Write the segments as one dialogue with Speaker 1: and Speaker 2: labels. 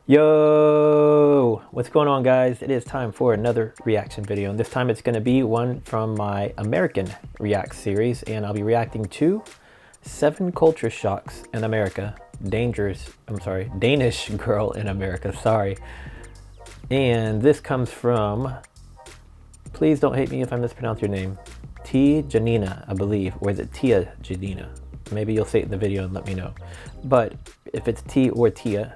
Speaker 1: Yo, what's going on, guys? It is time for another reaction video, and this time it's going to be one from my American React series, and I'll be reacting to 7 culture shocks in America. Danish girl in America, sorry. And this comes from, please don't hate me if I mispronounce your name, T. Janina, I believe, or is it Tia Janina? Maybe you'll say it in the video and let me know. But if it's T or Tia,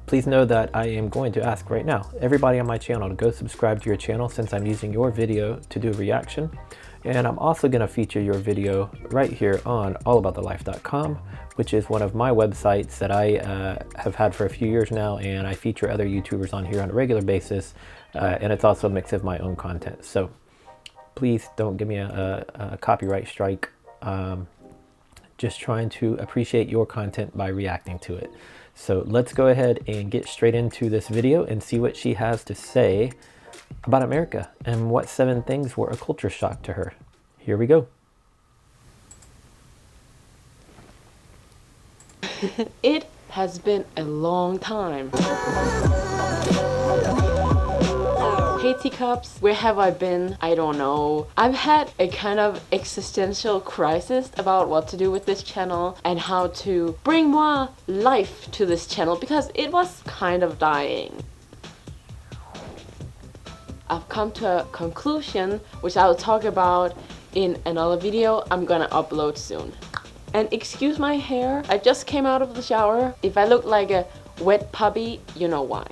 Speaker 1: please know that I am going to ask right now everybody on my channel to go subscribe to your channel, since I'm using your video to do a reaction. And I'm also going to feature your video right here on allaboutthelife.com, which is one of my websites that I have had for a few years now, and I feature other YouTubers on here on a regular basis, and it's also a mix of my own content. So please don't give me a copyright strike. Just trying to appreciate your content by reacting to it. So let's go ahead and get straight into this video and see what she has to say about America and what 7 things were a culture shock to her. Here we go.
Speaker 2: It has been a long time. Hey teacups, where have I been? I don't know. I've had a kind of existential crisis about what to do with this channel and how to bring more life to this channel, because it was kind of dying. I've come to a conclusion, which I'll talk about in another video I'm gonna upload soon. And excuse my hair, I just came out of the shower. If I look like a wet puppy, you know why.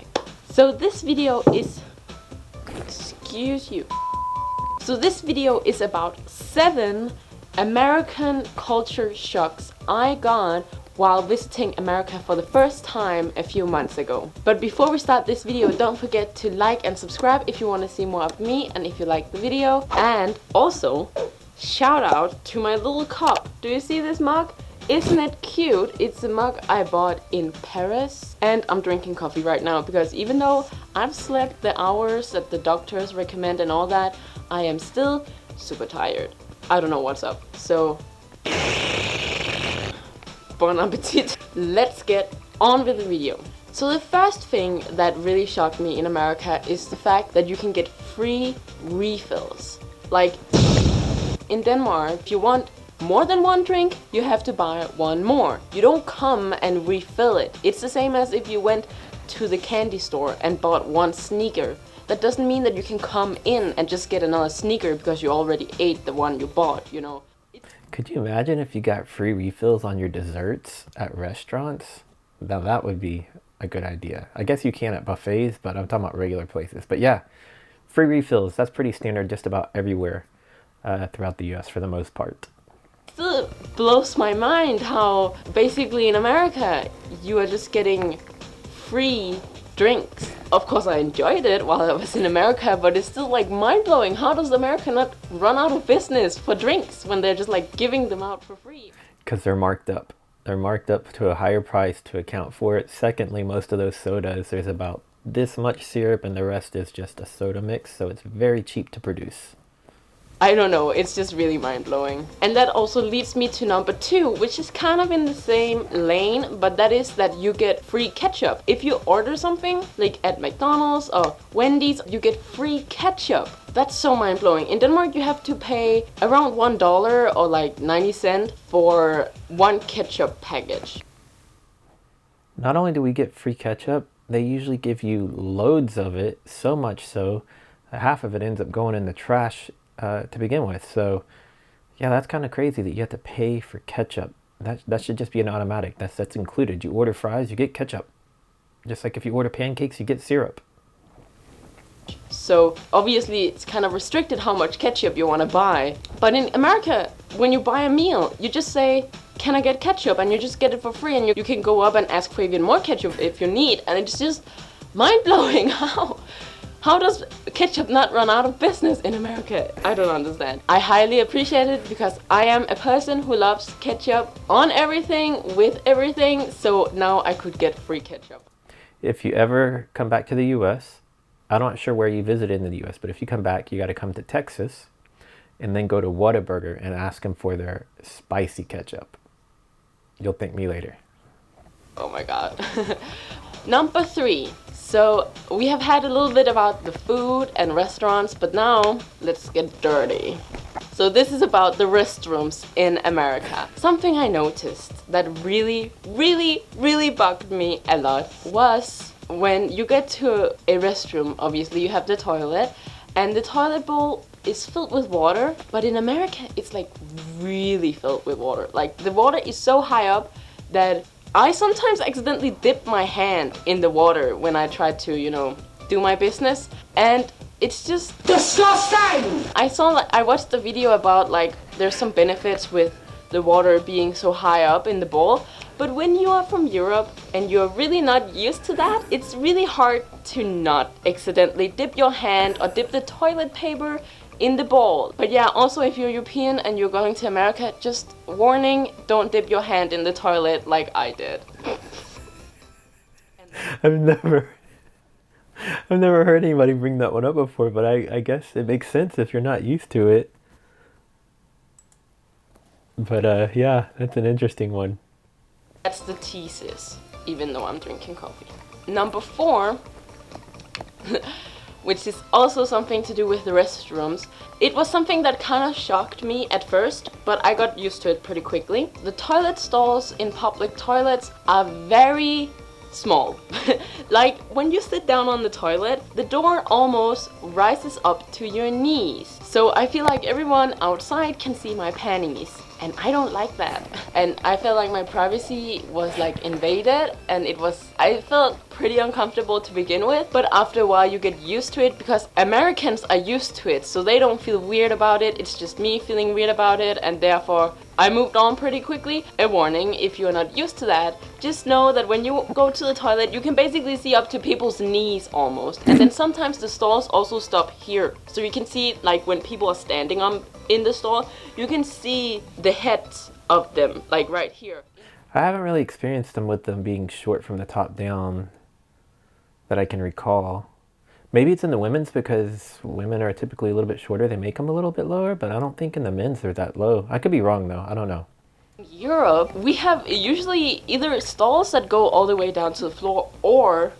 Speaker 2: So this video is... Excuse you. So this video is about 7 American culture shocks I got while visiting America for the first time a few months ago. But before we start this video, don't forget to like and subscribe if you want to see more of me and if you like the video. And also, shout out to my little cup. Do you see this mug? Isn't it cute? It's a mug I bought in Paris, and I'm drinking coffee right now because even though I've slept the hours that the doctors recommend and all that, I am still super tired. I don't know what's up. So, bon appetit. Let's get on with the video. So the first thing that really shocked me in America is the fact that you can get free refills. Like in Denmark, if you want more than 1 drink, you have to buy 1 more. You don't come and refill it. It's the same as if you went to the candy store and bought 1 sneaker. That doesn't mean that you can come in and just get another sneaker because you already ate the one you bought, you know.
Speaker 1: Could you imagine if you got free refills on your desserts at restaurants? Now that would be a good idea. I guess you can at buffets, but I'm talking about regular places. But yeah, free refills, that's pretty standard just about everywhere throughout the US for the most part.
Speaker 2: Still blows my mind how basically in America you are just getting free drinks. Of course I enjoyed it while I was in America, but it's still like mind-blowing. How does America not run out of business for drinks when they're just like giving them out for free?
Speaker 1: Because they're marked up. They're marked up to a higher price to account for it. Secondly, most of those sodas, there's about this much syrup and the rest is just a soda mix, so it's very cheap to produce.
Speaker 2: I don't know, it's just really mind-blowing. And that also leads me to number 2, which is kind of in the same lane, but that is that you get free ketchup. If you order something, like at McDonald's or Wendy's, you get free ketchup. That's so mind-blowing. In Denmark, you have to pay around $1 or like 90 cents for 1 ketchup package.
Speaker 1: Not only do we get free ketchup, they usually give you loads of it, so much so, half of it ends up going in the trash to begin with. So yeah, that's kind of crazy that you have to pay for ketchup. That should just be an automatic. That's included. You order fries, you get ketchup. Just like if you order pancakes, you get syrup.
Speaker 2: So obviously it's kind of restricted how much ketchup you want to buy. But in America, when you buy a meal, you just say, can I get ketchup? And you just get it for free, and you can go up and ask for even more ketchup if you need. And it's just mind-blowing How does ketchup not run out of business in America? I don't understand. I highly appreciate it because I am a person who loves ketchup on everything, with everything, so now I could get free ketchup.
Speaker 1: If you ever come back to the US, I'm not sure where you visited in the US, but if you come back, you got to come to Texas and then go to Whataburger and ask them for their spicy ketchup. You'll thank me later.
Speaker 2: Oh my god. Number 3. So we have had a little bit about the food and restaurants, but now let's get dirty. So this is about the restrooms in America. Something I noticed that really bugged me a lot was when you get to a restroom, obviously you have the toilet, and the toilet bowl is filled with water, but in America it's like really filled with water. Like the water is so high up that I sometimes accidentally dip my hand in the water when I try to, you know, do my business, and it's just disgusting! I watched the video about like there's some benefits with the water being so high up in the bowl, but when you are from Europe and you're really not used to that, it's really hard to not accidentally dip your hand or dip the toilet paper in the bowl. But yeah, also if you're European and you're going to America, just warning, don't dip your hand in the toilet like I did.
Speaker 1: I've never heard anybody bring that one up before, but I guess it makes sense if you're not used to it. But yeah, that's an interesting one.
Speaker 2: That's the thesis, even though I'm drinking coffee. Number 4, which is also something to do with the restrooms. It was something that kind of shocked me at first, but I got used to it pretty quickly. The toilet stalls in public toilets are very small. Like when you sit down on the toilet, the door almost rises up to your knees. So I feel like everyone outside can see my panties. And I don't like that. And I felt like my privacy was like invaded, and I felt pretty uncomfortable to begin with, but after a while you get used to it because Americans are used to it, so they don't feel weird about it. It's just me feeling weird about it, and therefore I moved on pretty quickly. A warning, if you're not used to that, just know that when you go to the toilet, you can basically see up to people's knees almost. And then sometimes the stalls also stop here. So you can see, like when people are standing in the stall, you can see the heads of them, like right here.
Speaker 1: I haven't really experienced them with them being short from the top down that I can recall. Maybe it's in the women's because women are typically a little bit shorter. They make them a little bit lower, but I don't think in the men's they're that low. I could be wrong though. I don't know.
Speaker 2: In Europe, we have usually either stalls that go all the way down to the floor or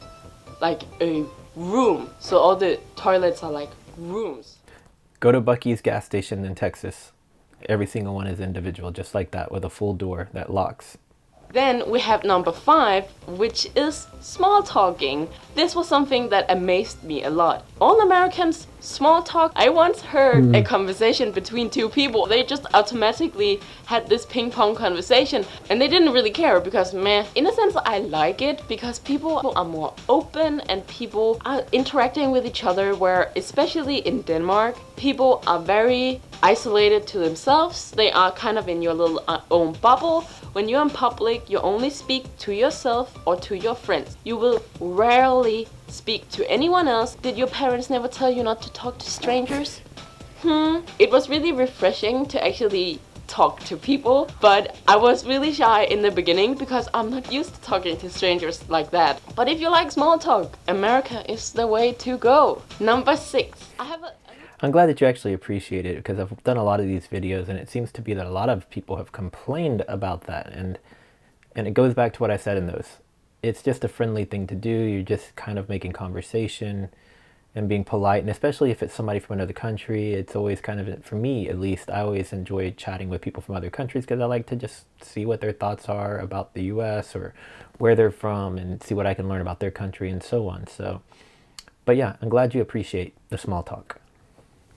Speaker 2: like a room. So all the toilets are like rooms.
Speaker 1: Go to Buc-ee's gas station in Texas. Every single one is individual, just like that, with a full door that locks.
Speaker 2: Then we have number 5, which is small talking. This was something that amazed me a lot. All Americans small talk. I once heard a conversation between 2 people. They just automatically had this ping pong conversation and they didn't really care because meh. In a sense I like it because people are more open and people are interacting with each other, where especially in Denmark, people are very isolated to themselves. They are kind of in your little own bubble. When you're in public, you only speak to yourself or to your friends. You will rarely speak to anyone else. Did your parents never tell you not to talk to strangers? It was really refreshing to actually talk to people, but I was really shy in the beginning because I'm not used to talking to strangers like that. But if you like small talk, America is the way to go. Number 6.
Speaker 1: I'm glad that you actually appreciate it because I've done a lot of these videos and it seems to be that a lot of people have complained about that, and it goes back to what I said in those. It's just a friendly thing to do. You're just kind of making conversation and being polite, and especially if it's somebody from another country, it's always kind of, for me at least, I always enjoy chatting with people from other countries because I like to just see what their thoughts are about the US or where they're from and see what I can learn about their country and so on. So, but yeah, I'm glad you appreciate the small talk.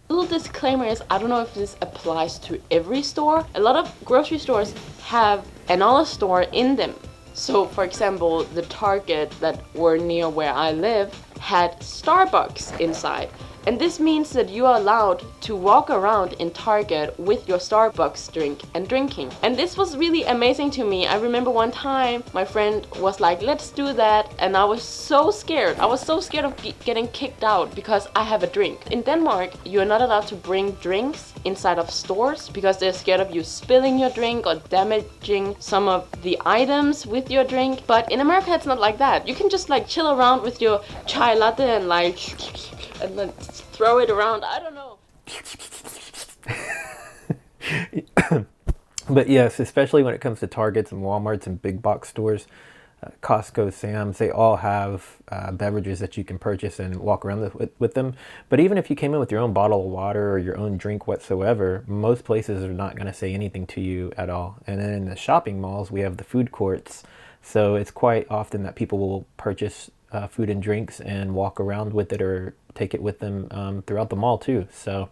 Speaker 2: Little disclaimer is, I don't know if this applies to every store. A lot of grocery stores have another store in them. So for example, the Target that were near where I live had Starbucks inside. And this means that you are allowed to walk around in Target with your Starbucks drink and drinking. And this was really amazing to me. I remember one time my friend was like, let's do that. And I was so scared. I was so scared of getting kicked out because I have a drink. In Denmark, you're not allowed to bring drinks inside of stores because they're scared of you spilling your drink or damaging some of the items with your drink. But in America, it's not like that. You can just like chill around with your chai latte and like and then throw it around. I don't know.
Speaker 1: But yes, especially when it comes to Targets and Walmarts and big box stores, Costco, Sam's, they all have beverages that you can purchase and walk around with them. But even if you came in with your own bottle of water or your own drink whatsoever, most places are not going to say anything to you at all. And then in the shopping malls, we have the food courts. So it's quite often that people will purchase food and drinks and walk around with it or take it with them throughout the mall too. So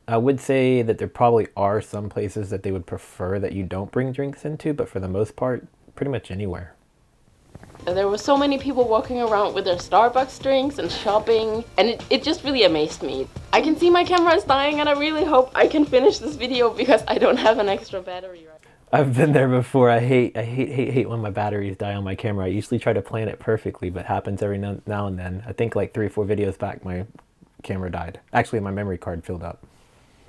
Speaker 1: I would say that there probably are some places that they would prefer that you don't bring drinks into, but for the most part, pretty much anywhere.
Speaker 2: There were so many people walking around with their Starbucks drinks and shopping, and it just really amazed me. I can see my camera is dying, and I really hope I can finish this video because I don't have an extra battery right now.
Speaker 1: I've been there before. I hate when my batteries die on my camera. I usually try to plan it perfectly, but it happens every now and then. I think like 3 or 4 videos back, my camera died. Actually, my memory card filled up.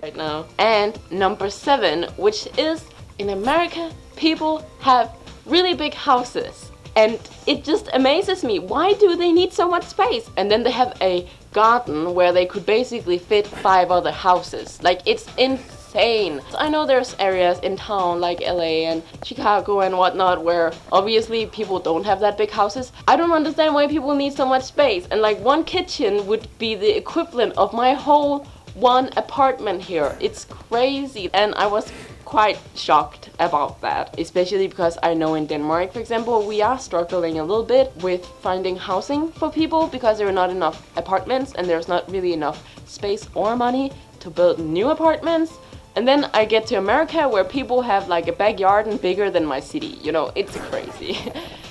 Speaker 2: Right now. And number 7, which is in America, people have really big houses. And it just amazes me. Why do they need so much space? And then they have a garden where they could basically fit 5 other houses. Like, it's insane. I know there's areas in town like LA and Chicago and whatnot where obviously people don't have that big houses. I don't understand why people need so much space. And like, one kitchen would be the equivalent of my whole one apartment here. It's crazy. And I was quite shocked about that, especially because I know in Denmark, for example, we are struggling a little bit with finding housing for people because there are not enough apartments and there's not really enough space or money to build new apartments. And then I get to America where people have like a backyard and bigger than my city. You know, it's crazy.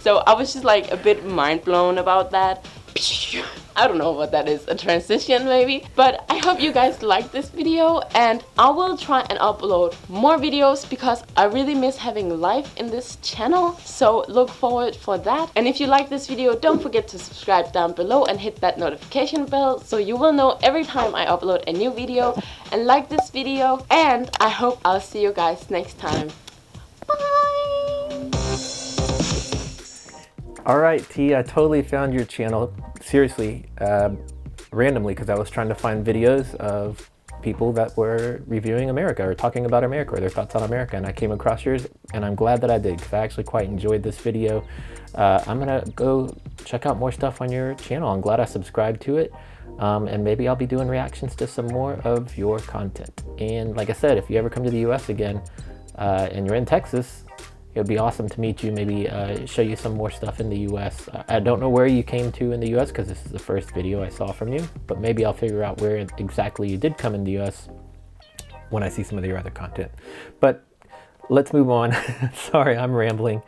Speaker 2: So I was just like a bit mind blown about that. I don't know what that is, a transition maybe, but I hope you guys like this video, and I will try and upload more videos because I really miss having life in this channel, so look forward for that. And if you like this video, don't forget to subscribe down below and hit that notification bell so you will know every time I upload a new video, and like this video, and I hope I'll see you guys next time. Bye!
Speaker 1: Alright T, I totally found your channel, seriously, randomly, because I was trying to find videos of people that were reviewing America or talking about America or their thoughts on America, and I came across yours, and I'm glad that I did because I actually quite enjoyed this video. I'm gonna go check out more stuff on your channel. I'm glad I subscribed to it, and maybe I'll be doing reactions to some more of your content. And like I said, if you ever come to the US again and you're in Texas, it would be awesome to meet you, maybe show you some more stuff in the US. I don't know where you came to in the US because this is the first video I saw from you, but maybe I'll figure out where exactly you did come in the US when I see some of your other content. But let's move on. Sorry, I'm rambling.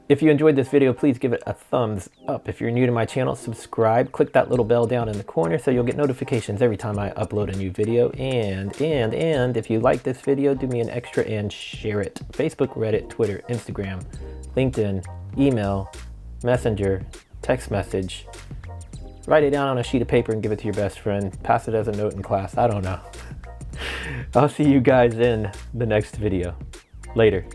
Speaker 1: If you enjoyed this video, please give it a thumbs up. If you're new to my channel, subscribe. Click that little bell down in the corner so you'll get notifications every time I upload a new video. And if you like this video, do me an extra and share it. Facebook, Reddit, Twitter, Instagram, LinkedIn, email, Messenger, text message. Write it down on a sheet of paper and give it to your best friend. Pass it as a note in class. I don't know. I'll see you guys in the next video. Later.